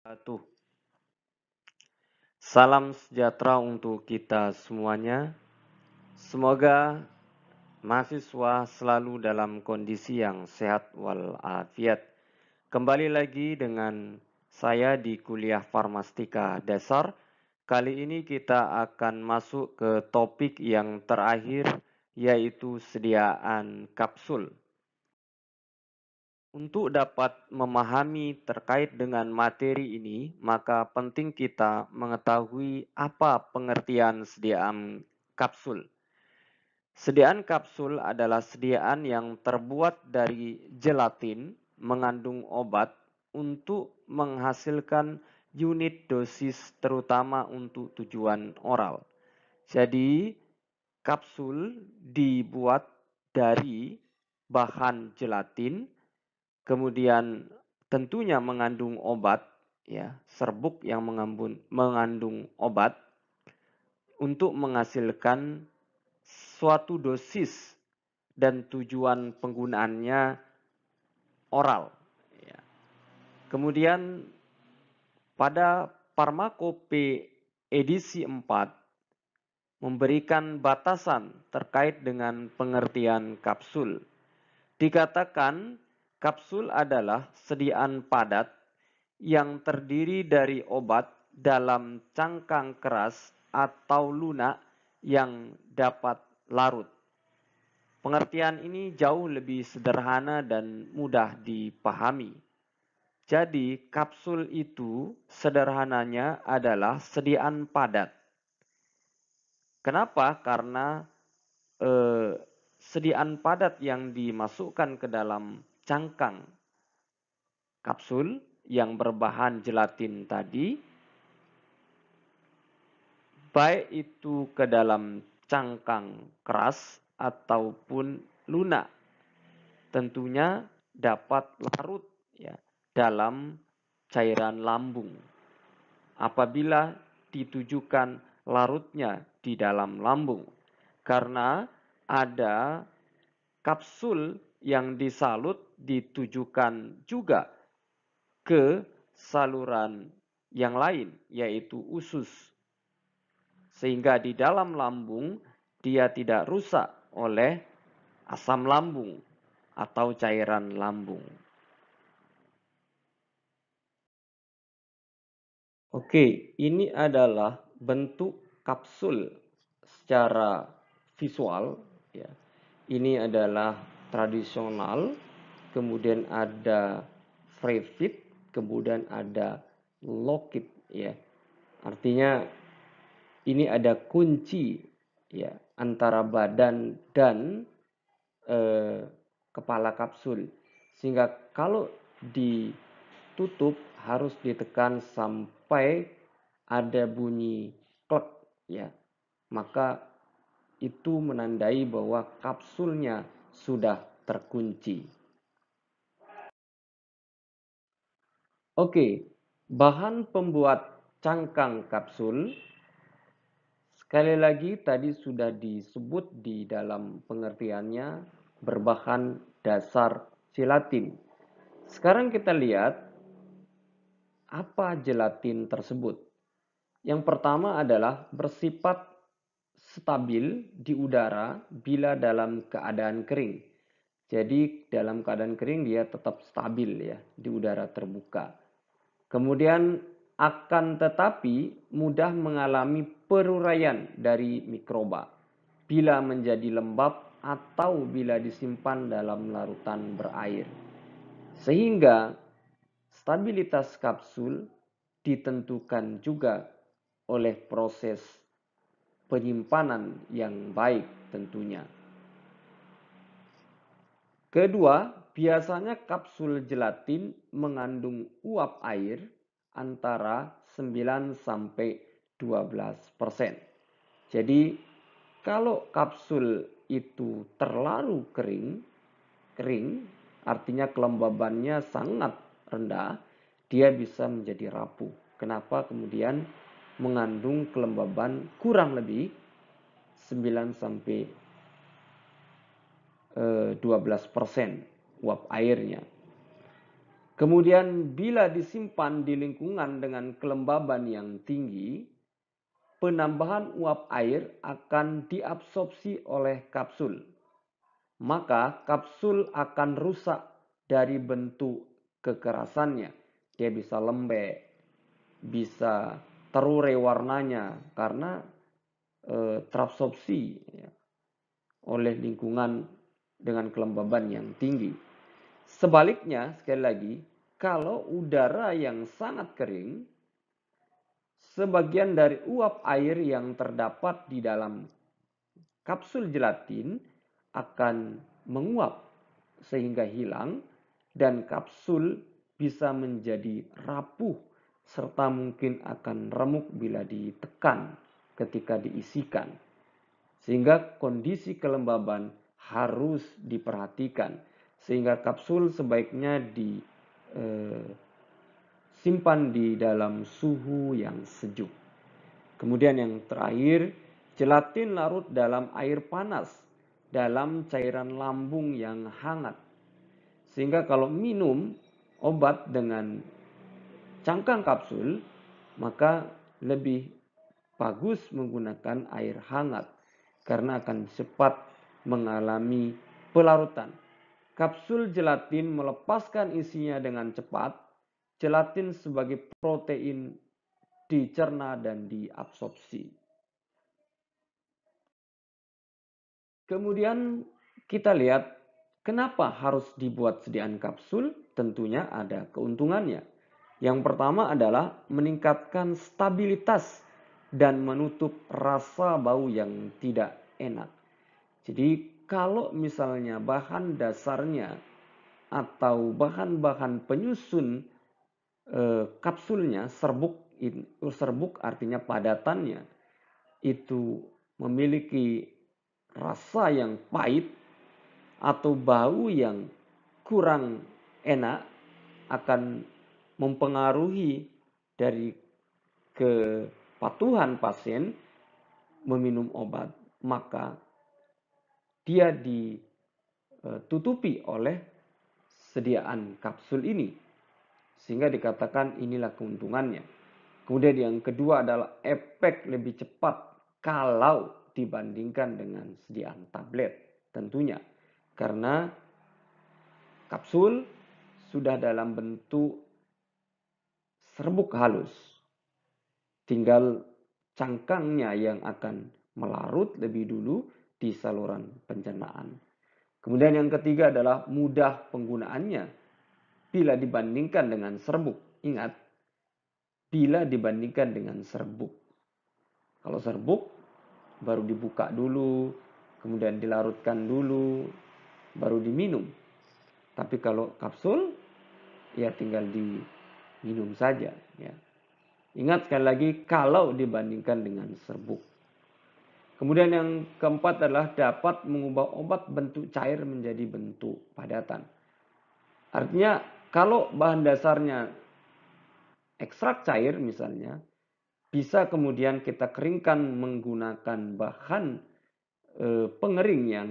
Tuh, salam sejahtera untuk kita semuanya. Semoga mahasiswa selalu dalam kondisi yang sehat walafiat. Kembali lagi dengan saya di kuliah Farmastika Dasar. Kali ini kita akan masuk ke topik yang terakhir, yaitu sediaan kapsul. Untuk dapat memahami terkait dengan materi ini, maka penting kita mengetahui apa pengertian sediaan kapsul. Sediaan kapsul adalah sediaan yang terbuat dari gelatin mengandung obat untuk menghasilkan unit dosis terutama untuk tujuan oral. Jadi, kapsul dibuat dari bahan gelatin, kemudian tentunya mengandung obat, ya, serbuk yang mengandung obat untuk menghasilkan suatu dosis dan tujuan penggunaannya oral. Ya. Kemudian pada Farmakope edisi 4 memberikan batasan terkait dengan pengertian kapsul. Dikatakan kapsul adalah sediaan padat yang terdiri dari obat dalam cangkang keras atau lunak yang dapat larut. Pengertian ini jauh lebih sederhana dan mudah dipahami. Jadi, kapsul itu sederhananya adalah sediaan padat. Kenapa? Karena sediaan padat yang dimasukkan ke dalam cangkang kapsul yang berbahan gelatin tadi, baik itu ke dalam cangkang keras ataupun lunak, tentunya dapat larut, ya, dalam cairan lambung. Apabila ditujukan larutnya di dalam lambung, karena ada kapsul yang disalut ditujukan juga ke saluran yang lain, yaitu usus. Sehingga di dalam lambung dia tidak rusak oleh asam lambung atau cairan lambung. Oke, ini adalah bentuk kapsul secara visual, ya. Ini adalah tradisional, kemudian ada free-fit, kemudian ada lock-it, ya. Artinya ini ada kunci, ya, antara badan dan kepala kapsul. Sehingga kalau ditutup harus ditekan sampai ada bunyi klek, ya. Maka itu menandai bahwa kapsulnya sudah terkunci. Oke, bahan pembuat cangkang kapsul sekali lagi tadi sudah disebut di dalam pengertiannya berbahan dasar gelatin. Sekarang kita lihat apa gelatin tersebut. Yang pertama adalah bersifat stabil di udara bila dalam keadaan kering. Jadi dalam keadaan kering dia tetap stabil, ya, di udara terbuka. Kemudian akan tetapi mudah mengalami peruraian dari mikroba bila menjadi lembab atau bila disimpan dalam larutan berair. Sehingga stabilitas kapsul ditentukan juga oleh proses penyimpanan yang baik tentunya. Kedua, biasanya kapsul gelatin mengandung uap air antara 9 sampai 12%. Jadi, kalau kapsul itu terlalu kering artinya kelembabannya sangat rendah, dia bisa menjadi rapuh. Kenapa kemudian mengandung kelembaban kurang lebih 9 sampai 12% uap airnya. Kemudian bila disimpan di lingkungan dengan kelembaban yang tinggi, penambahan uap air akan diabsorpsi oleh kapsul. Maka kapsul akan rusak dari bentuk kekerasannya. Dia bisa lembek, bisa terurai warnanya karena terabsorpsi ya, oleh lingkungan dengan kelembaban yang tinggi. Sebaliknya, sekali lagi, kalau udara yang sangat kering, sebagian dari uap air yang terdapat di dalam kapsul gelatin akan menguap sehingga hilang dan kapsul bisa menjadi rapuh serta mungkin akan remuk bila ditekan ketika diisikan. Sehingga kondisi kelembaban harus diperhatikan. Sehingga kapsul sebaiknya disimpan di dalam suhu yang sejuk. Kemudian yang terakhir, gelatin larut dalam air panas dalam cairan lambung yang hangat. Sehingga kalau minum obat dengan cangkang kapsul, maka lebih bagus menggunakan air hangat karena akan cepat mengalami pelarutan. Kapsul gelatin melepaskan isinya dengan cepat. Gelatin sebagai protein dicerna dan diabsorpsi. Kemudian kita lihat kenapa harus dibuat sediaan kapsul? Tentunya ada keuntungannya. Yang pertama adalah meningkatkan stabilitas dan menutup rasa bau yang tidak enak. Jadi kalau misalnya bahan dasarnya atau bahan-bahan penyusun kapsulnya serbuk artinya padatannya itu memiliki rasa yang pahit atau bau yang kurang enak akan mempengaruhi dari kepatuhan pasien meminum obat, maka dia ditutupi oleh sediaan kapsul ini. Sehingga dikatakan inilah keuntungannya. Kemudian yang kedua adalah efek lebih cepat kalau dibandingkan dengan sediaan tablet tentunya. Karena kapsul sudah dalam bentuk serbuk halus. Tinggal cangkangnya yang akan melarut lebih dulu di saluran pencernaan. Kemudian yang ketiga adalah mudah penggunaannya bila dibandingkan dengan serbuk. Ingat, bila dibandingkan dengan serbuk. Kalau serbuk baru dibuka dulu, kemudian dilarutkan dulu, baru diminum. Tapi kalau kapsul, ya tinggal diminum saja. Ya. Ingat sekali lagi, kalau dibandingkan dengan serbuk. Kemudian yang keempat adalah dapat mengubah obat bentuk cair menjadi bentuk padatan. Artinya kalau bahan dasarnya ekstrak cair misalnya, bisa kemudian kita keringkan menggunakan bahan pengering yang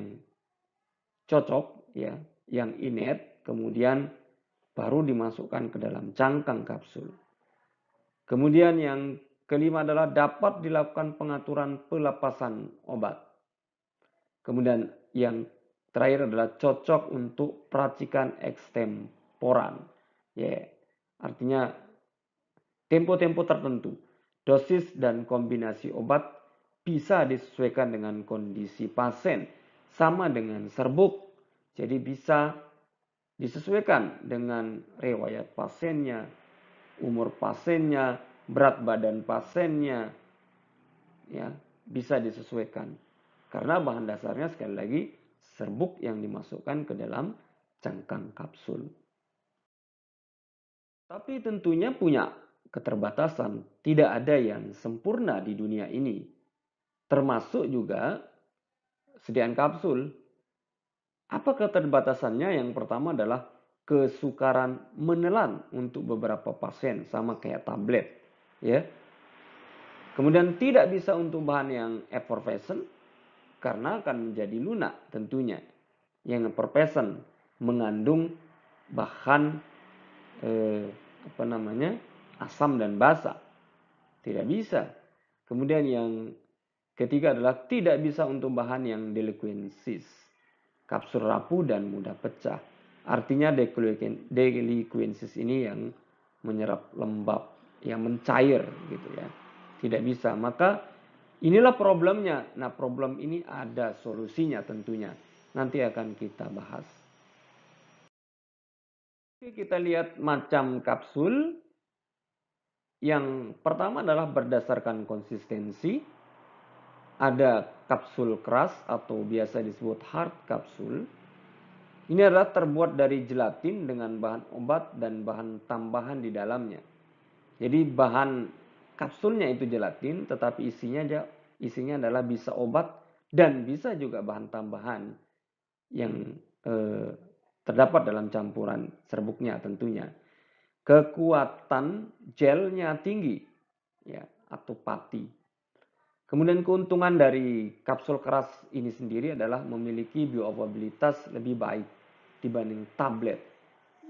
cocok, ya, yang inert, kemudian baru dimasukkan ke dalam cangkang kapsul. Kemudian yang kelima adalah dapat dilakukan pengaturan pelepasan obat. Kemudian yang terakhir adalah cocok untuk peracikan ekstemporan. Ya, artinya tempo-tempo tertentu. Dosis dan kombinasi obat bisa disesuaikan dengan kondisi pasien. Sama dengan serbuk. Jadi bisa disesuaikan dengan riwayat pasiennya, umur pasiennya, berat badan pasiennya, ya bisa disesuaikan. Karena bahan dasarnya sekali lagi serbuk yang dimasukkan ke dalam cangkang kapsul. Tapi tentunya punya keterbatasan. Tidak ada yang sempurna di dunia ini. Termasuk juga sediaan kapsul. Apa keterbatasannya? Yang pertama adalah kesukaran menelan untuk beberapa pasien sama kayak tablet, ya. Kemudian tidak bisa untuk bahan yang effervescent karena akan menjadi lunak tentunya. Yang effervescent mengandung bahan apa namanya, asam dan basa. Tidak bisa. Kemudian yang ketiga adalah tidak bisa untuk bahan yang deliquesces. Kapsul rapuh dan mudah pecah. Artinya deliquesces ini yang menyerap lembab, yang mencair gitu ya. Tidak bisa. Maka inilah problemnya. Nah, problem ini ada solusinya tentunya. Nanti akan kita bahas. Oke, kita lihat macam kapsul. Yang pertama adalah berdasarkan konsistensi. Ada kapsul keras atau biasa disebut hard kapsul. Ini adalah terbuat dari gelatin dengan bahan obat dan bahan tambahan di dalamnya. Jadi bahan kapsulnya itu gelatin, tetapi isinya adalah bisa obat dan bisa juga bahan tambahan yang terdapat dalam campuran serbuknya tentunya. Kekuatan gelnya tinggi, ya, atau pati. Kemudian keuntungan dari kapsul keras ini sendiri adalah memiliki bioavailabilitas lebih baik dibanding tablet.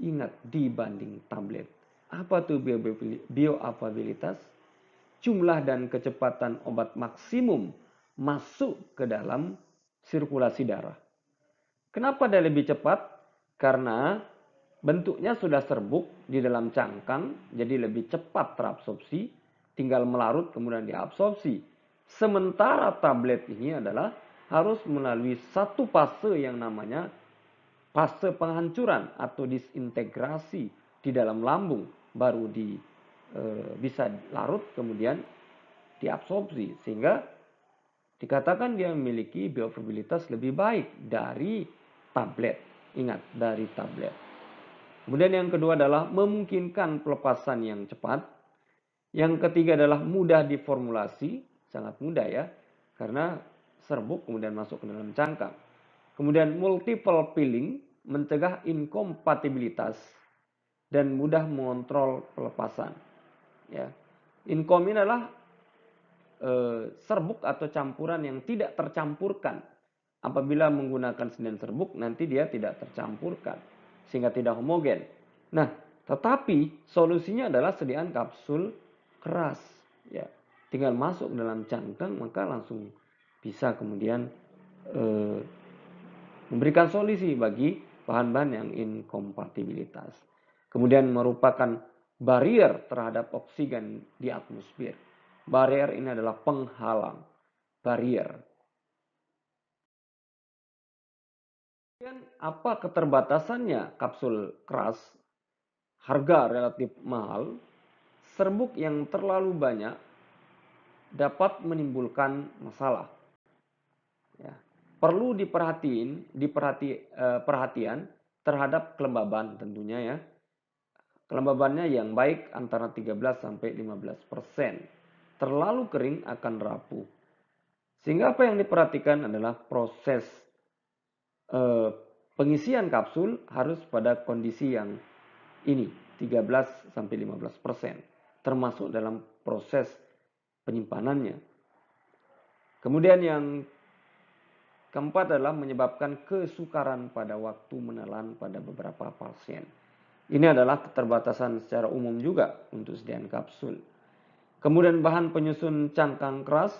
Ingat, dibanding tablet. Apa tuh bioavailabilitas? Jumlah dan kecepatan obat maksimum masuk ke dalam sirkulasi darah. Kenapa dia lebih cepat? Karena bentuknya sudah serbuk di dalam cangkang, jadi lebih cepat terabsorpsi, tinggal melarut kemudian diabsorpsi. Sementara tablet ini adalah harus melalui satu fase yang namanya fase penghancuran atau disintegrasi di dalam lambung, baru bisa larut kemudian diabsorpsi, sehingga dikatakan dia memiliki bioavailabilitas lebih baik dari tablet. Ingat, dari tablet. Kemudian yang kedua adalah memungkinkan pelepasan yang cepat. Yang ketiga adalah mudah diformulasi, sangat mudah ya, karena serbuk kemudian masuk ke dalam cangkang. Kemudian multiple filling, mencegah inkompatibilitas dan mudah mengontrol pelepasan. Ya. Inkom ini adalah serbuk atau campuran yang tidak tercampurkan. Apabila menggunakan sendi serbuk, nanti dia tidak tercampurkan, sehingga tidak homogen. Nah, tetapi solusinya adalah sediaan kapsul keras. Ya, tinggal masuk dalam cangkang, maka langsung bisa kemudian memberikan solusi bagi bahan-bahan yang inkompatibilitas. Kemudian merupakan barrier terhadap oksigen di atmosfer. Barrier ini adalah penghalang, barrier. Kemudian apa keterbatasannya kapsul keras? Harga relatif mahal, serbuk yang terlalu banyak dapat menimbulkan masalah. Ya. Perlu perhatian terhadap kelembaban tentunya ya. Kelembabannya yang baik antara 13 sampai 15%. Terlalu kering akan rapuh. Sehingga apa yang diperhatikan adalah proses pengisian kapsul harus pada kondisi yang ini, 13 sampai 15%, termasuk dalam proses penyimpanannya. Kemudian yang keempat adalah menyebabkan kesukaran pada waktu menelan pada beberapa pasien. Ini adalah keterbatasan secara umum juga untuk sediaan kapsul. Kemudian bahan penyusun cangkang keras,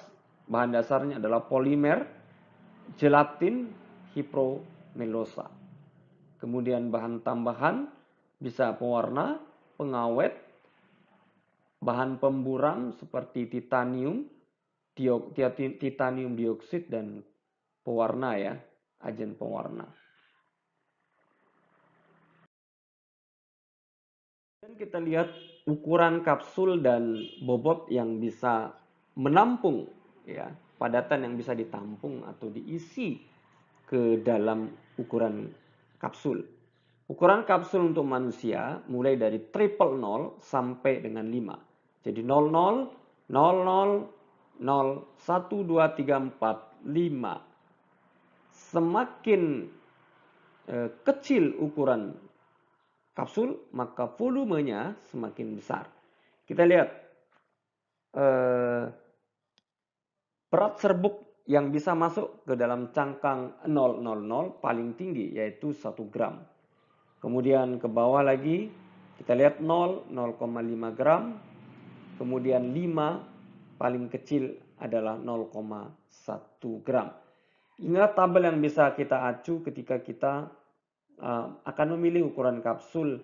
bahan dasarnya adalah polimer, gelatin, hipromelosa. Kemudian bahan tambahan bisa pewarna, pengawet, bahan pemburam seperti titanium dioksid dan pewarna ya, agen pewarna. Dan kita lihat ukuran kapsul dan bobot yang bisa menampung ya, padatan yang bisa ditampung atau diisi ke dalam ukuran kapsul. Ukuran kapsul untuk manusia mulai dari 000 sampai dengan 5. Jadi 00, 00, 0, 1, 2, 3, 4, 5. Semakin kecil ukuran kapsul, maka volumenya semakin besar. Kita lihat berat serbuk yang bisa masuk ke dalam cangkang 000 paling tinggi yaitu 1 gram. Kemudian ke bawah lagi Kita lihat 0, 0,5 gram, kemudian 5 paling kecil adalah 0,1 gram. Ingat tabel yang bisa kita acu ketika kita akan memilih ukuran kapsul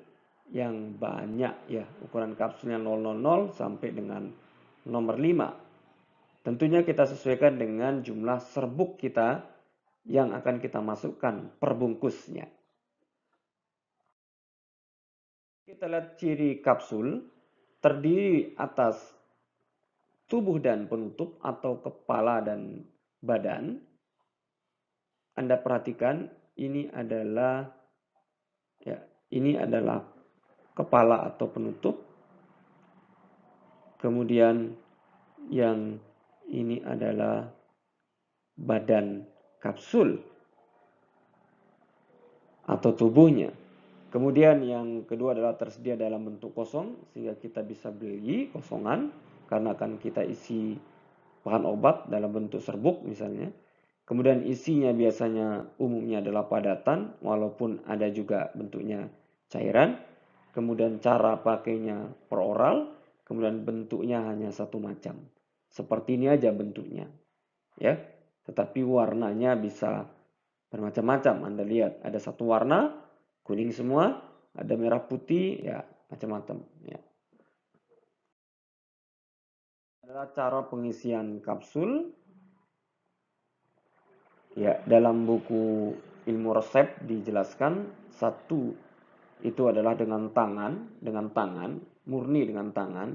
yang banyak ya, ukuran kapsulnya 000 sampai dengan nomor 5. Tentunya kita sesuaikan dengan jumlah serbuk kita yang akan kita masukkan per bungkusnya. Kita lihat ciri kapsul, terdiri atas tubuh dan penutup atau kepala dan badan. Anda perhatikan ini adalah kepala atau penutup. Kemudian yang ini adalah badan kapsul atau tubuhnya. Kemudian yang kedua adalah tersedia dalam bentuk kosong sehingga kita bisa beli kosongan karena akan kita isi bahan obat dalam bentuk serbuk misalnya. Kemudian isinya biasanya umumnya adalah padatan walaupun ada juga bentuknya cairan. Kemudian cara pakainya per oral, kemudian bentuknya hanya satu macam. Seperti ini aja bentuknya. Ya. Tetapi warnanya bisa bermacam-macam. Anda lihat ada satu warna kuning semua, ada merah putih, ya macam-macam. Ya. Adalah cara pengisian kapsul. Ya, dalam buku ilmu resep dijelaskan satu itu adalah dengan tangan, murni dengan tangan.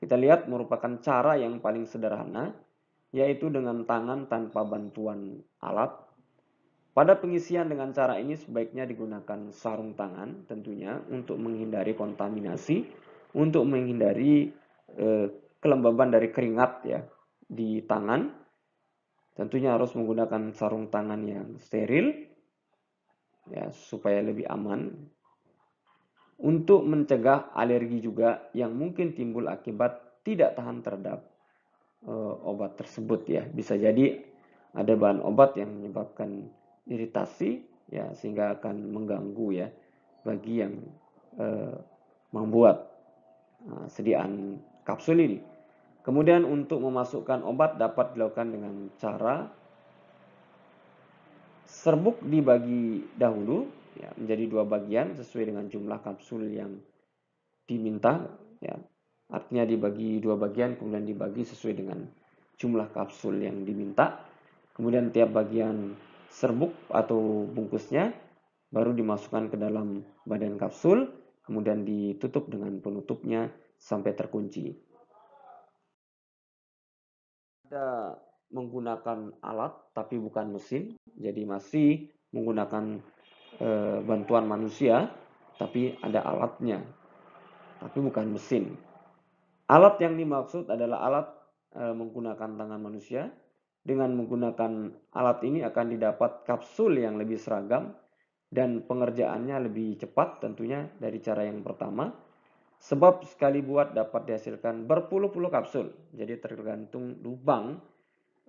Kita lihat merupakan cara yang paling sederhana, yaitu dengan tangan tanpa bantuan alat. Pada pengisian dengan cara ini sebaiknya digunakan sarung tangan tentunya untuk menghindari kontaminasi, untuk menghindari kelembaban dari keringat ya di tangan. Tentunya harus menggunakan sarung tangan yang steril ya supaya lebih aman. Untuk mencegah alergi juga yang mungkin timbul akibat tidak tahan terhadap obat tersebut ya. Bisa jadi ada bahan obat yang menyebabkan iritasi ya sehingga akan mengganggu ya bagi yang membuat sediaan kapsul ini. Kemudian untuk memasukkan obat dapat dilakukan dengan cara serbuk dibagi dahulu ya, menjadi dua bagian sesuai dengan jumlah kapsul yang diminta ya. Artinya dibagi dua bagian kemudian dibagi sesuai dengan jumlah kapsul yang diminta. Kemudian tiap bagian serbuk atau bungkusnya baru dimasukkan ke dalam badan kapsul, kemudian ditutup dengan penutupnya sampai terkunci. Ada menggunakan alat tapi bukan mesin, jadi masih menggunakan bantuan manusia, tapi ada alatnya, tapi bukan mesin. Alat yang dimaksud adalah alat menggunakan tangan manusia. Dengan menggunakan alat ini akan didapat kapsul yang lebih seragam dan pengerjaannya lebih cepat tentunya dari cara yang pertama. Sebab sekali buat dapat dihasilkan berpuluh-puluh kapsul. Jadi tergantung lubang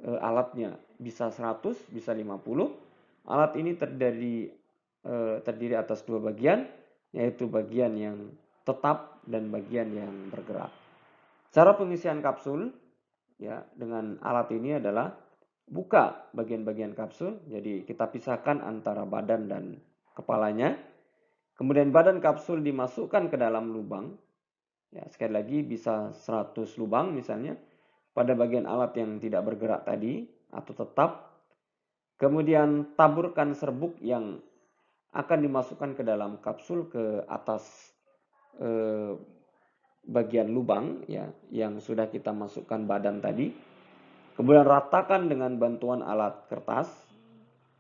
alatnya. Bisa 100, bisa 50. Alat ini terdiri atas dua bagian, yaitu bagian yang tetap dan bagian yang bergerak. Cara pengisian kapsul ya dengan alat ini adalah buka bagian-bagian kapsul. Jadi kita pisahkan antara badan dan kepalanya. Kemudian badan kapsul dimasukkan ke dalam lubang. Ya, sekali lagi bisa 100 lubang misalnya pada bagian alat yang tidak bergerak tadi atau tetap. Kemudian taburkan serbuk yang akan dimasukkan ke dalam kapsul ke atas bagian lubang ya yang sudah kita masukkan badan tadi. Kemudian ratakan dengan bantuan alat kertas,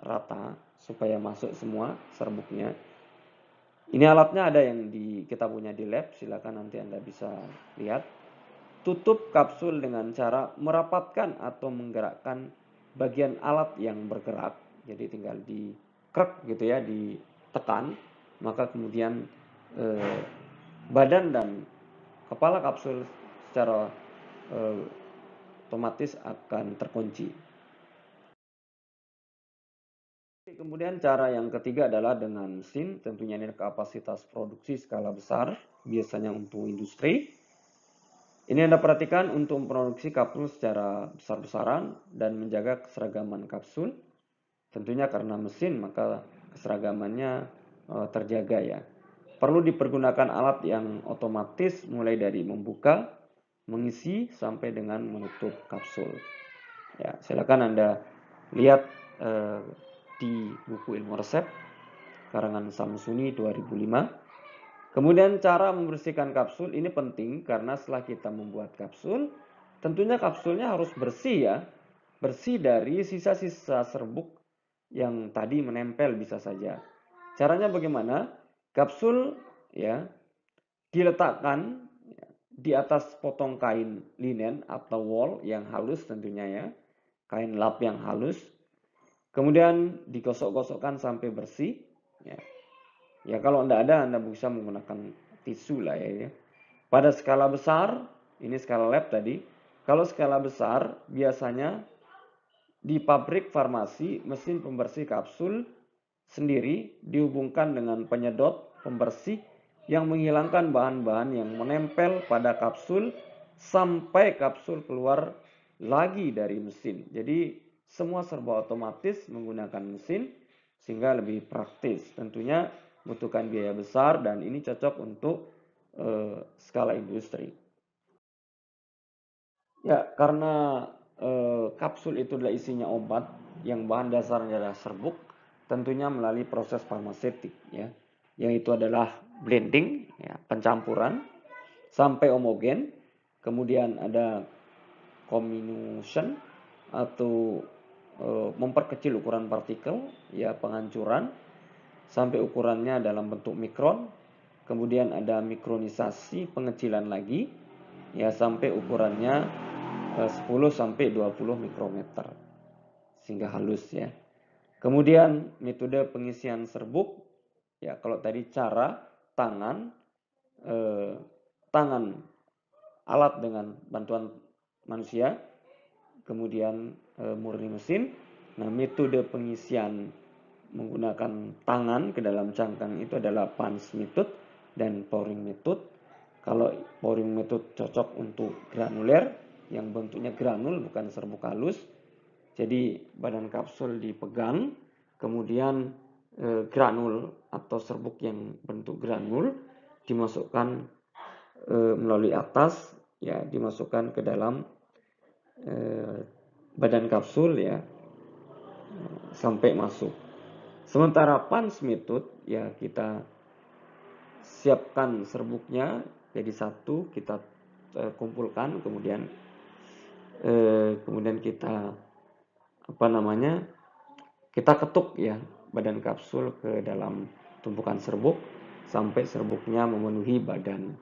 rata supaya masuk semua serbuknya. Ini alatnya ada yang kita punya di lab, silakan nanti Anda bisa lihat. Tutup kapsul dengan cara merapatkan atau menggerakkan bagian alat yang bergerak. Jadi tinggal dikrek gitu ya, ditekan, maka kemudian badan dan kepala kapsul secara otomatis akan terkunci. Kemudian cara yang ketiga adalah dengan mesin, tentunya ini kapasitas produksi skala besar, biasanya untuk industri. Ini Anda perhatikan untuk memproduksi kapsul secara besar-besaran dan menjaga keseragaman kapsul. Tentunya karena mesin maka keseragamannya terjaga ya. Perlu dipergunakan alat yang otomatis mulai dari membuka, mengisi sampai dengan menutup kapsul. Ya, silakan Anda lihat di buku ilmu resep karangan Samsuni 2005. Kemudian cara membersihkan kapsul ini penting karena setelah kita membuat kapsul, tentunya kapsulnya harus bersih ya. Bersih dari sisa-sisa serbuk yang tadi menempel bisa saja. Caranya bagaimana? Kapsul ya diletakkan di atas potong kain linen atau wol yang halus tentunya ya. Kain lap yang halus. Kemudian digosok-gosokkan sampai bersih ya. Ya kalau tidak ada Anda bisa menggunakan tisu lah ya. Pada skala besar, ini skala lab tadi. Kalau skala besar biasanya di pabrik farmasi mesin pembersih kapsul sendiri dihubungkan dengan penyedot pembersih yang menghilangkan bahan-bahan yang menempel pada kapsul sampai kapsul keluar lagi dari mesin. Jadi semua serba otomatis menggunakan mesin sehingga lebih praktis. Tentunya butuhkan biaya besar dan ini cocok untuk skala industri. Ya, karena kapsul itu adalah isinya obat yang bahan dasarnya adalah serbuk, tentunya melalui proses farmaseutik ya, yaitu adalah blending, ya, pencampuran sampai homogen, kemudian ada comminution atau memperkecil ukuran partikel, ya penghancuran sampai ukurannya dalam bentuk mikron, kemudian ada mikronisasi pengecilan lagi, ya sampai ukurannya 10 sampai 20 mikrometer sehingga halus ya. Kemudian metode pengisian serbuk ya kalau tadi cara tangan tangan alat dengan bantuan manusia, kemudian murni mesin. Nah, metode pengisian menggunakan tangan ke dalam cangkang itu adalah punch method dan pouring method. Kalau pouring method cocok untuk granuler yang bentuknya granul bukan serbuk halus. Jadi badan kapsul dipegang, kemudian granul atau serbuk yang bentuk granul dimasukkan melalui atas, ya dimasukkan ke dalam badan kapsul ya sampai masuk. Sementara punch method ya kita siapkan serbuknya jadi satu, kita kumpulkan, kemudian kita kita ketuk ya badan kapsul ke dalam tumpukan serbuk sampai serbuknya memenuhi badan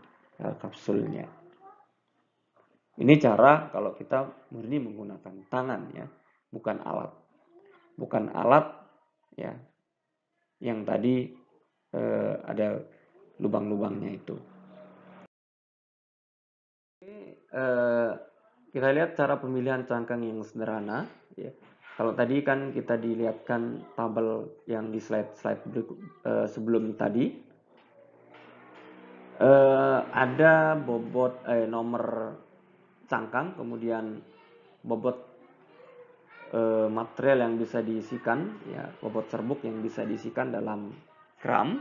kapsulnya. Ini cara kalau kita murni menggunakan tangan ya, bukan alat. Bukan alat ya yang tadi ada lubang-lubangnya itu. Kita lihat cara pemilihan cangkang yang sederhana ya. Kalau tadi kan kita dilihatkan tabel yang di slide sebelum tadi ada bobot nomor cangkang, kemudian bobot material yang bisa diisikan ya, bobot serbuk yang bisa diisikan dalam gram.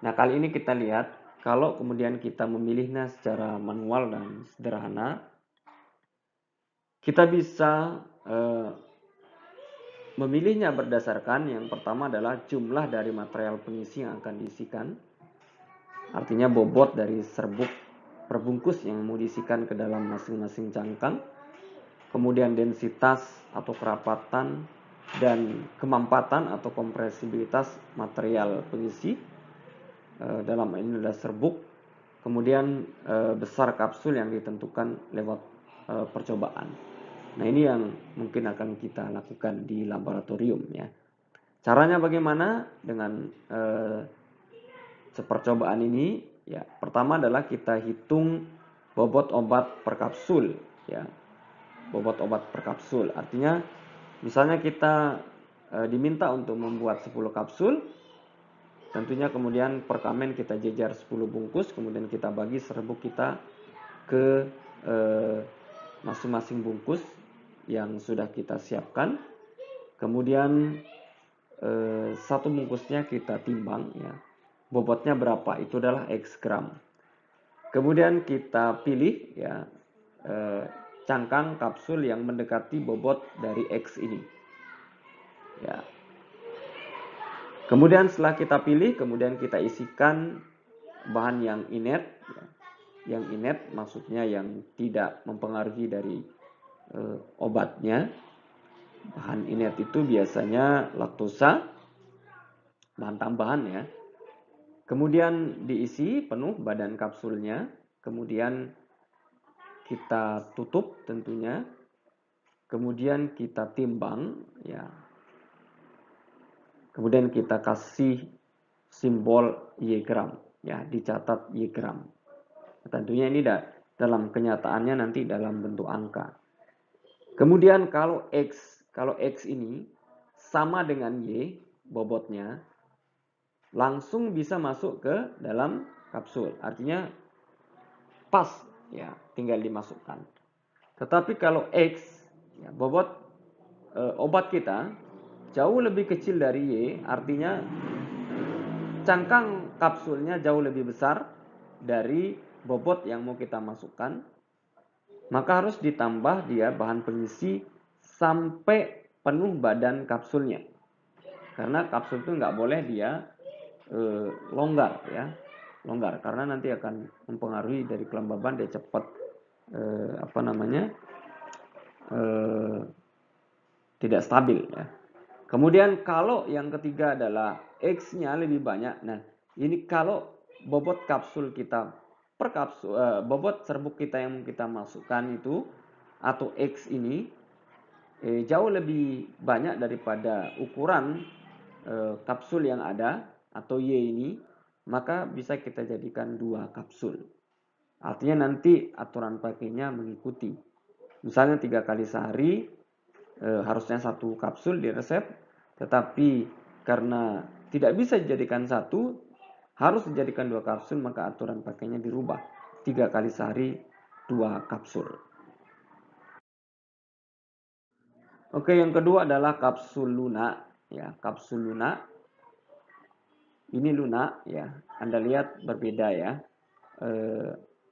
Nah, kali ini kita lihat kalau kemudian kita memilihnya secara manual dan sederhana, kita bisa memilihnya berdasarkan yang pertama adalah jumlah dari material pengisi yang akan diisikan. Artinya bobot dari serbuk perbungkus yang mau diisikan ke dalam masing-masing cangkang. Kemudian densitas atau kerapatan dan kemampatan atau kompresibilitas material pengisi. Dalam ini adalah serbuk. Kemudian besar kapsul yang ditentukan lewat percobaan. Nah, ini yang mungkin akan kita lakukan di laboratorium ya. Caranya bagaimana? Dengan percobaan ini ya. Pertama adalah kita hitung bobot obat per kapsul ya. Bobot obat per kapsul. Artinya misalnya kita diminta untuk membuat 10 kapsul. Tentunya kemudian per kamen kita jejar 10 bungkus, kemudian kita bagi serbuk kita ke masing-masing bungkus yang sudah kita siapkan. Kemudian satu bungkusnya kita timbang ya. Bobotnya berapa? Itu adalah X gram. Kemudian kita pilih ya cangkang kapsul yang mendekati bobot dari X ini. Ya. Kemudian setelah kita pilih, kemudian kita isikan bahan yang inert. Ya. Yang inert maksudnya yang tidak mempengaruhi dari obatnya. Bahan inert itu biasanya laktosa, bahan tambahan ya. Kemudian diisi penuh badan kapsulnya. Kemudian kita tutup tentunya. Kemudian kita timbang ya. Kemudian kita kasih simbol Y gram ya, dicatat Y gram. Tentunya ini dalam kenyataannya nanti dalam bentuk angka. Kemudian kalau X ini sama dengan Y bobotnya, langsung bisa masuk ke dalam kapsul. Artinya pas ya, tinggal dimasukkan. Tetapi kalau X ya, bobot obat kita jauh lebih kecil dari Y, artinya cangkang kapsulnya jauh lebih besar dari bobot yang mau kita masukkan, maka harus ditambah dia bahan pengisi sampai penuh badan kapsulnya. Karena kapsul itu nggak boleh dia longgar ya, longgar karena nanti akan mempengaruhi dari kelembaban, dia cepat tidak stabil ya. Kemudian kalau yang ketiga adalah X-nya lebih banyak. Nah, ini kalau bobot kapsul kita per kapsul, bobot serbuk kita yang kita masukkan itu atau X ini jauh lebih banyak daripada ukuran kapsul yang ada atau Y ini, maka bisa kita jadikan 2 kapsul. Artinya nanti aturan pakainya mengikuti. Misalnya 3 kali sehari harusnya 1 kapsul di resep. Tetapi karena tidak bisa dijadikan 1, harus dijadikan 2 kapsul, maka aturan pakainya dirubah. 3 kali sehari 2 kapsul. Oke, yang kedua adalah kapsul lunak. Ya, kapsul lunak. Ini lunak ya. Anda lihat berbeda ya.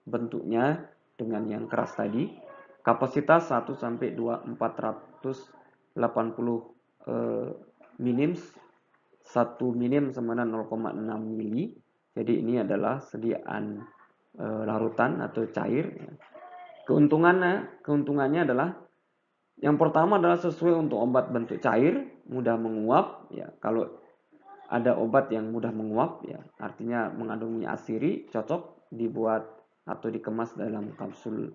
Bentuknya dengan yang keras tadi. Kapasitas 1 sampai 2 480 minim, 1 minim sama dengan 0,6 mili. Jadi ini adalah sediaan larutan atau cair. Keuntungannya adalah yang pertama adalah sesuai untuk obat bentuk cair, mudah menguap. Ya, kalau ada obat yang mudah menguap, ya artinya mengandung minyak asiri, cocok dibuat atau dikemas dalam kapsul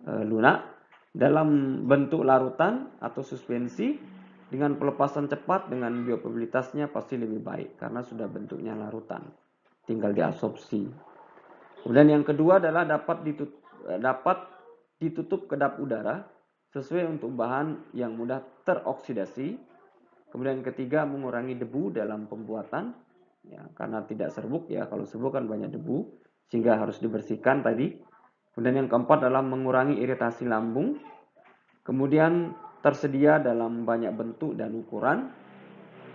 lunak. Dalam bentuk larutan atau suspensi, dengan pelepasan cepat dengan bioproduktivitasnya pasti lebih baik karena sudah bentuknya larutan, tinggal diabsorpsi. Kemudian yang kedua adalah dapat ditutup kedap udara sesuai untuk bahan yang mudah teroksidasi. Kemudian ketiga, mengurangi debu dalam pembuatan ya, karena tidak serbuk ya, kalau serbuk kan banyak debu sehingga harus dibersihkan tadi. Kemudian yang keempat adalah mengurangi iritasi lambung. Kemudian tersedia dalam banyak bentuk dan ukuran.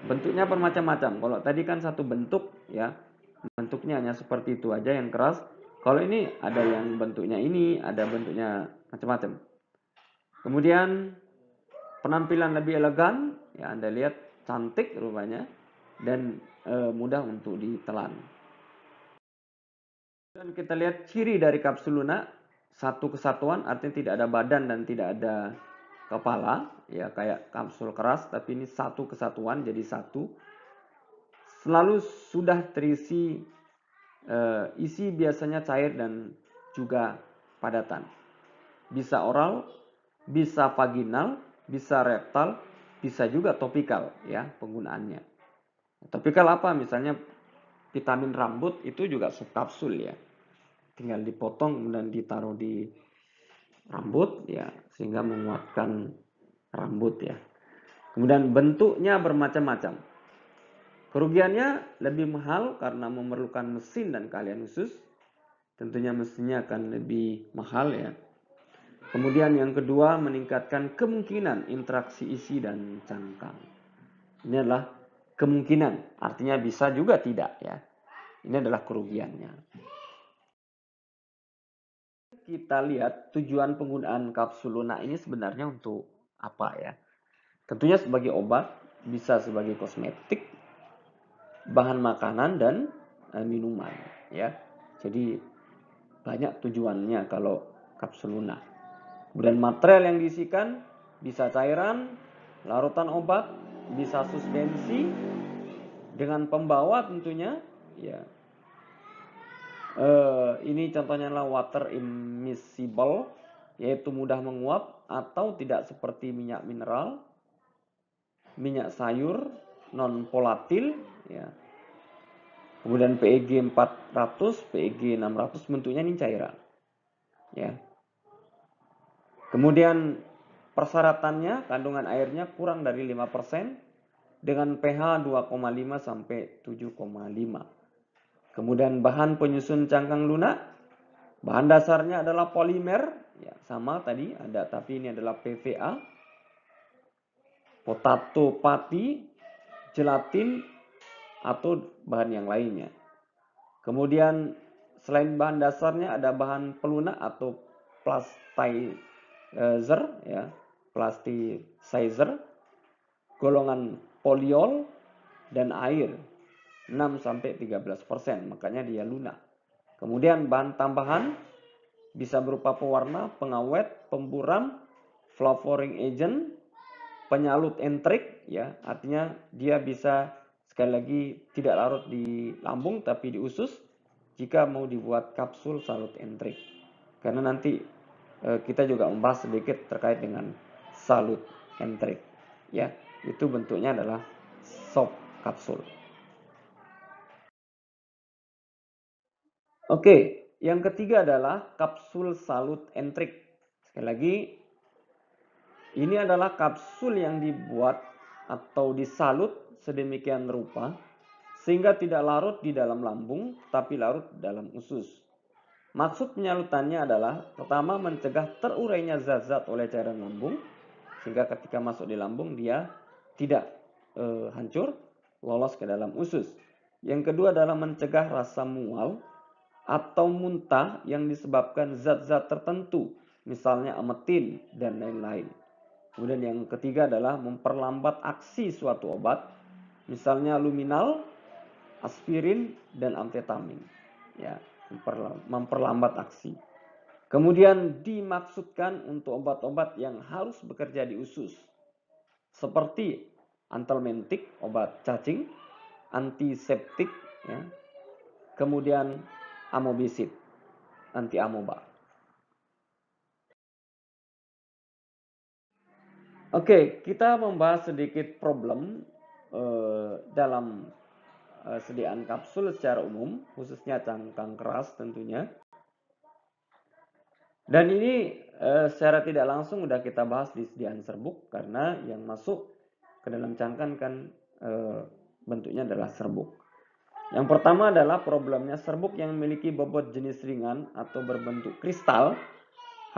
Bentuknya bermacam-macam. Kalau tadi kan satu bentuk ya, bentuknya hanya seperti itu aja yang keras. Kalau ini ada yang bentuknya ini, ada bentuknya macam-macam. Kemudian penampilan lebih elegan, ya Anda lihat cantik rupanya dan mudah untuk ditelan. Dan kita lihat ciri dari kapsul lunak, satu kesatuan, artinya tidak ada badan dan tidak ada kepala, ya kayak kapsul keras, tapi ini satu kesatuan jadi satu. Selalu sudah terisi isi biasanya cair dan juga padatan. Bisa oral, bisa vaginal, bisa rektal, bisa juga topikal ya penggunaannya. Topikal apa? Misalnya vitamin rambut itu juga subkapsul ya. Tinggal dipotong kemudian ditaruh di rambut ya sehingga menguatkan rambut ya. Kemudian bentuknya bermacam-macam. Kerugiannya lebih mahal karena memerlukan mesin dan keahlian khusus. Tentunya mesinnya akan lebih mahal ya. Kemudian yang kedua, meningkatkan kemungkinan interaksi isi dan cangkang. Ini adalah kemungkinan, artinya bisa juga tidak ya. Ini adalah kerugiannya. Kita lihat tujuan penggunaan kapsul lunak ini sebenarnya untuk apa ya? Tentunya sebagai obat, bisa sebagai kosmetik, bahan makanan dan minuman ya. Jadi banyak tujuannya kalau kapsul lunak. Kemudian material yang diisikan bisa cairan, larutan obat, bisa suspensi dengan pembawa tentunya ya. Ini contohnya adalah water immiscible, yaitu mudah menguap atau tidak seperti minyak mineral, minyak sayur, non volatil ya. Kemudian PEG 400, PEG 600 bentuknya ini cairan. Ya. Kemudian persyaratannya kandungan airnya kurang dari 5% dengan pH 2,5 sampai 7,5. Kemudian bahan penyusun cangkang lunak, bahan dasarnya adalah polimer, ya sama tadi ada, tapi ini adalah PVA, potato pati, gelatin atau bahan yang lainnya. Kemudian selain bahan dasarnya ada bahan pelunak atau plasticizer, ya, plasticizer, golongan poliol dan air 6-13%, makanya dia lunak. Kemudian bahan tambahan bisa berupa pewarna, pengawet, pemburam, flavoring agent, penyalut entrik ya, artinya dia bisa sekali lagi tidak larut di lambung tapi di usus jika mau dibuat kapsul salut entrik. Karena nanti kita juga membahas sedikit terkait dengan salut entrik ya. Itu bentuknya adalah sop kapsul. Oke, yang ketiga adalah kapsul salut entrik. Sekali lagi, ini adalah kapsul yang dibuat atau disalut sedemikian rupa sehingga tidak larut di dalam lambung tapi larut dalam usus. Maksud penyalutannya adalah pertama mencegah terurainya zat-zat oleh cairan lambung sehingga ketika masuk di lambung dia tidak hancur, lolos ke dalam usus. Yang kedua adalah mencegah rasa mual atau muntah yang disebabkan zat-zat tertentu, misalnya ametin dan lain-lain. Kemudian yang ketiga adalah memperlambat aksi suatu obat, misalnya luminal, aspirin, dan amfetamin. Ya, memperlambat aksi. Kemudian dimaksudkan untuk obat-obat yang harus bekerja di usus, seperti antelmentik, obat cacing, antiseptik, ya. Kemudian amobisid, anti amoeba. Oke, kita membahas sedikit problem dalam sediaan kapsul secara umum, khususnya cangkang keras tentunya. Dan ini secara tidak langsung sudah kita bahas di sediaan serbuk, karena yang masuk ke dalam cangkang kan bentuknya adalah serbuk. Yang pertama adalah problemnya serbuk yang memiliki bobot jenis ringan atau berbentuk kristal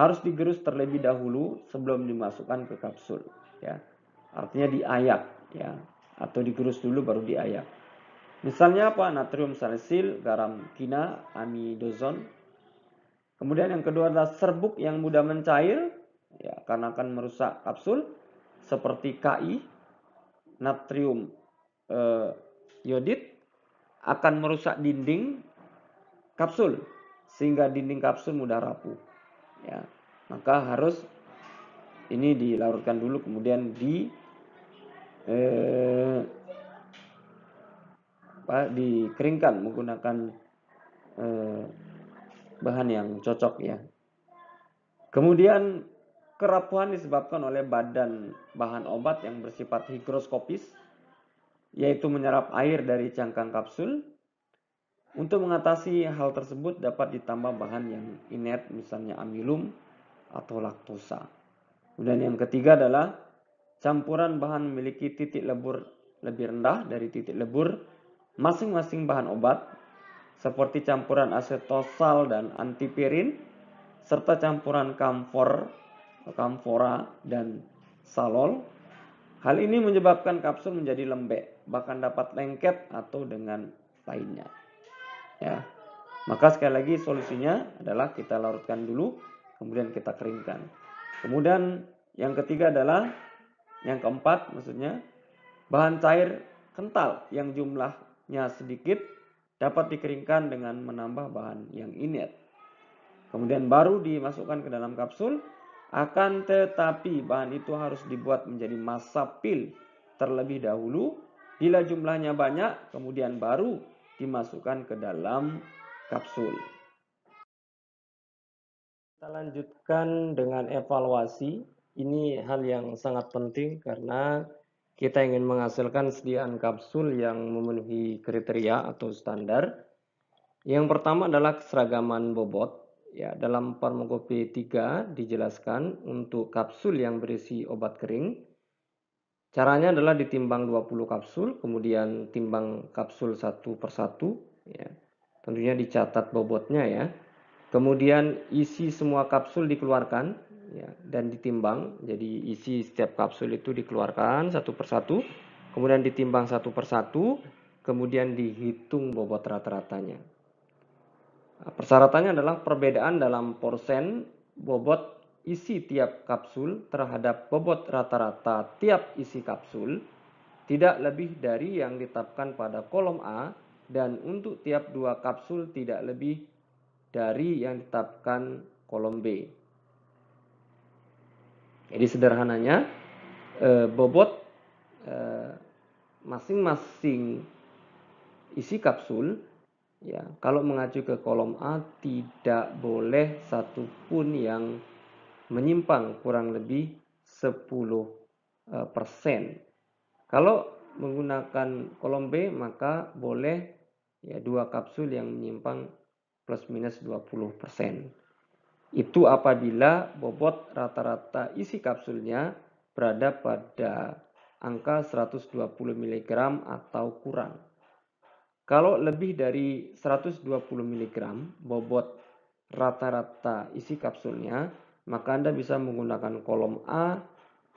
harus digerus terlebih dahulu sebelum dimasukkan ke kapsul. Ya, artinya diayak, ya, atau digerus dulu baru diayak. Misalnya apa? Natrium salisil, garam kina, amidozon. Kemudian yang kedua adalah serbuk yang mudah mencair, ya, karena akan merusak kapsul, seperti Ki, natrium iodid, akan merusak dinding kapsul sehingga dinding kapsul mudah rapuh. Ya, maka harus ini dilarutkan dulu kemudian dikeringkan menggunakan bahan yang cocok ya. Kemudian kerapuhan disebabkan oleh bahan obat yang bersifat higroskopis, yaitu menyerap air dari cangkang kapsul. Untuk mengatasi hal tersebut dapat ditambah bahan yang inert, misalnya amilum atau laktosa. Kemudian yang ketiga adalah campuran bahan memiliki titik lebur lebih rendah dari titik lebur masing-masing bahan obat, seperti campuran asetosal dan antipirin, serta campuran kamfora, dan salol. Hal ini menyebabkan kapsul menjadi lembek, bahkan dapat lengket atau dengan lainnya. Ya. Maka sekali lagi solusinya adalah kita larutkan dulu, kemudian kita keringkan. Kemudian yang ketiga adalah, yang keempat maksudnya, bahan cair kental yang jumlahnya sedikit dapat dikeringkan dengan menambah bahan yang inert. Kemudian baru dimasukkan ke dalam kapsul, akan tetapi bahan itu harus dibuat menjadi massa pil terlebih dahulu. Bila jumlahnya banyak, kemudian baru dimasukkan ke dalam kapsul. Kita lanjutkan dengan evaluasi. Ini hal yang sangat penting karena kita ingin menghasilkan sediaan kapsul yang memenuhi kriteria atau standar. Yang pertama adalah keseragaman bobot. Ya, dalam farmakope 3 dijelaskan untuk kapsul yang berisi obat kering. Caranya adalah ditimbang 20 kapsul, kemudian timbang kapsul satu persatu. Ya. Tentunya dicatat bobotnya ya. Kemudian isi semua kapsul dikeluarkan ya, dan ditimbang. Jadi isi setiap kapsul itu dikeluarkan satu persatu, kemudian ditimbang satu persatu, kemudian dihitung bobot rata-ratanya. Nah, persyaratannya adalah perbedaan dalam persen bobot isi tiap kapsul terhadap bobot rata-rata tiap isi kapsul tidak lebih dari yang ditetapkan pada kolom A, dan untuk tiap dua kapsul tidak lebih dari yang ditetapkan kolom B. Jadi sederhananya bobot masing-masing isi kapsul ya, kalau mengacu ke kolom A tidak boleh satupun yang menyimpang kurang lebih 10%. Kalau menggunakan kolom B maka boleh ya 2 kapsul yang menyimpang plus minus 20%. Itu apabila bobot rata-rata isi kapsulnya berada pada angka 120 mg atau kurang. Kalau lebih dari 120 mg bobot rata-rata isi kapsulnya, maka Anda bisa menggunakan kolom A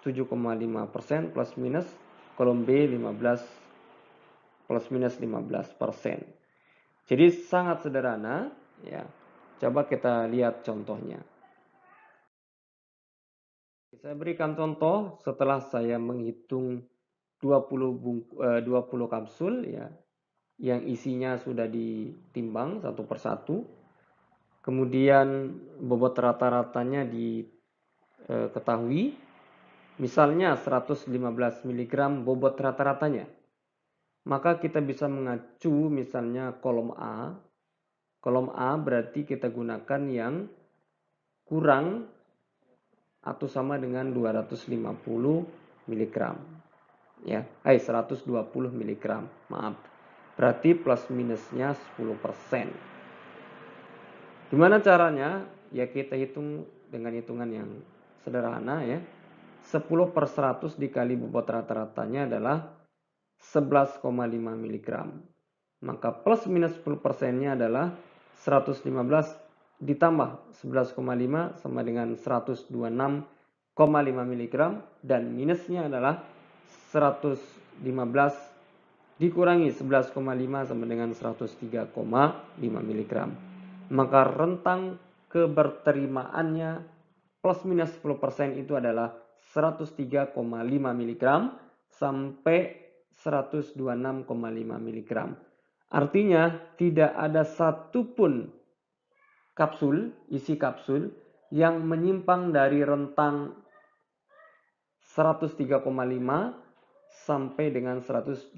7,5% plus minus, kolom B 15 plus minus 15%. Jadi sangat sederhana ya. Coba kita lihat contohnya. Saya berikan contoh setelah saya menghitung 20 kapsul ya, yang isinya sudah ditimbang satu persatu. Kemudian bobot rata-ratanya diketahui. Misalnya 115 mg bobot rata-ratanya. Maka kita bisa mengacu misalnya kolom A. Kolom A berarti kita gunakan yang kurang atau sama dengan 250 mg. Ya, 120 mg. Maaf. Berarti plus minusnya 10%. Gimana caranya? Ya kita hitung dengan hitungan yang sederhana ya. 10/100 dikali bobot rata-ratanya adalah 11,5 mg. Maka plus minus 10%-nya adalah 115 ditambah 11,5 sama dengan 126,5 mg, dan minusnya adalah 115 dikurangi 11,5 sama dengan 103,5 mg. Maka rentang keberterimaannya plus minus 10% itu adalah 103,5 mg sampai 126,5 mg. Artinya tidak ada satupun kapsul, isi kapsul yang menyimpang dari rentang 103,5 sampai dengan 126,5.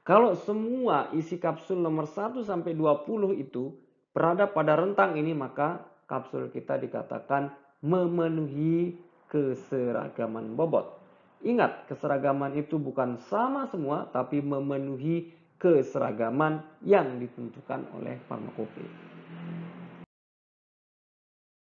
Kalau semua isi kapsul nomor 1 sampai 20 itu berada pada rentang ini, maka kapsul kita dikatakan memenuhi keseragaman bobot. Ingat, keseragaman itu bukan sama semua, tapi memenuhi keseragaman yang ditentukan oleh farmakope.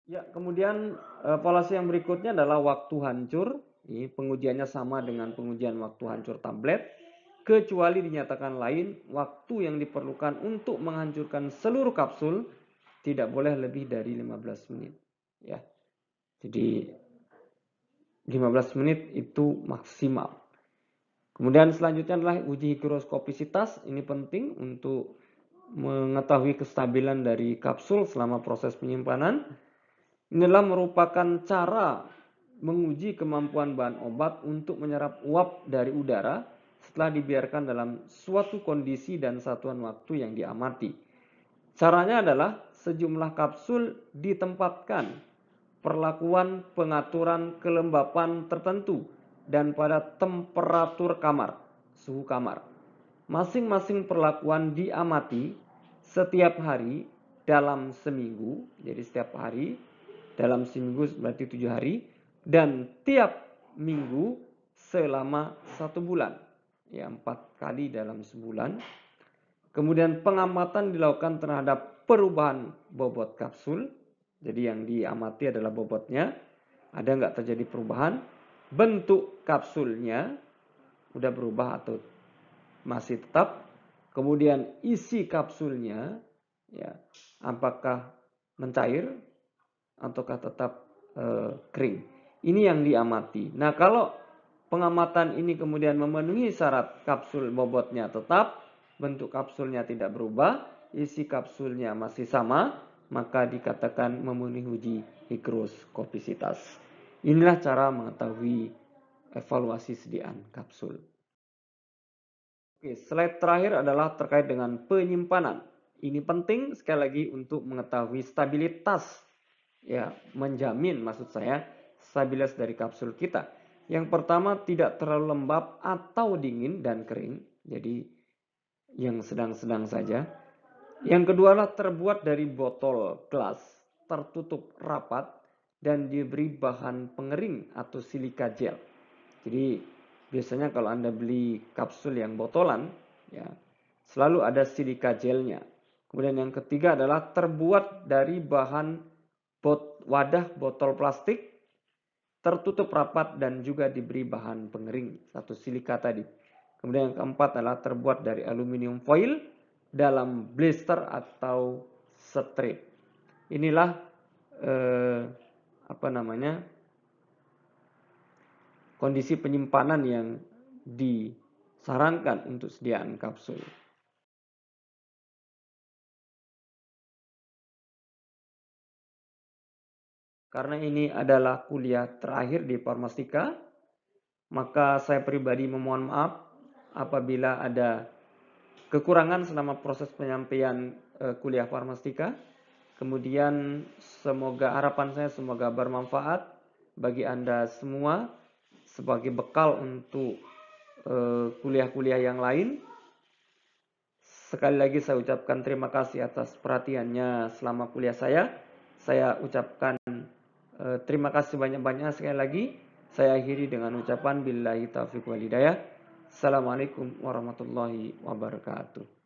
Ya, kemudian evaluasi yang berikutnya adalah waktu hancur. Ini pengujiannya sama dengan pengujian waktu hancur tablet, kecuali dinyatakan lain, waktu yang diperlukan untuk menghancurkan seluruh kapsul tidak boleh lebih dari 15 menit. Ya. Jadi 15 menit itu maksimal. Kemudian selanjutnya adalah uji higroskopisitas. Ini penting untuk mengetahui kestabilan dari kapsul selama proses penyimpanan. Inilah merupakan cara menguji kemampuan bahan obat untuk menyerap uap dari udara setelah dibiarkan dalam suatu kondisi dan satuan waktu yang diamati. Caranya adalah sejumlah kapsul ditempatkan, perlakuan pengaturan kelembapan tertentu, dan pada temperatur kamar, suhu kamar. Masing-masing perlakuan diamati setiap hari dalam seminggu, jadi setiap hari dalam seminggu berarti 7 hari, dan tiap minggu selama 1 bulan, ya 4 kali dalam sebulan. Kemudian pengamatan dilakukan terhadap perubahan bobot kapsul, jadi yang diamati adalah bobotnya, ada nggak terjadi perubahan, bentuk kapsulnya udah berubah atau masih tetap, kemudian isi kapsulnya, ya apakah mencair ataukah tetap kering. Ini yang diamati. Nah, kalau pengamatan ini kemudian memenuhi syarat kapsul bobotnya tetap, bentuk kapsulnya tidak berubah, isi kapsulnya masih sama, maka dikatakan memenuhi uji higroskopisitas. Inilah cara mengetahui evaluasi sediaan kapsul. Oke, slide terakhir adalah terkait dengan penyimpanan. Ini penting sekali lagi untuk mengetahui stabilitas, ya, menjamin maksud saya stabilitas dari kapsul kita. Yang pertama, tidak terlalu lembab atau dingin dan kering, jadi yang sedang-sedang saja. Yang kedua adalah terbuat dari botol gelas, tertutup rapat dan diberi bahan pengering atau silika gel. Jadi biasanya kalau Anda beli kapsul yang botolan, ya selalu ada silika gelnya. Kemudian yang ketiga adalah terbuat dari bahan wadah botol plastik, tertutup rapat dan juga diberi bahan pengering, satu silika tadi. Kemudian yang keempat adalah terbuat dari aluminium foil dalam blister atau strip. Inilah kondisi penyimpanan yang disarankan untuk sediaan kapsul. Karena ini adalah kuliah terakhir di Farmastika, maka saya pribadi memohon maaf apabila ada kekurangan selama proses penyampaian kuliah Farmastika. Kemudian harapan saya semoga bermanfaat bagi Anda semua sebagai bekal untuk kuliah-kuliah yang lain. Sekali lagi saya ucapkan terima kasih atas perhatiannya selama kuliah saya. Saya ucapkan terima kasih banyak-banyak sekali lagi. Saya akhiri dengan ucapan billahi taufiq wal hidayah. Assalamualaikum warahmatullahi wabarakatuh.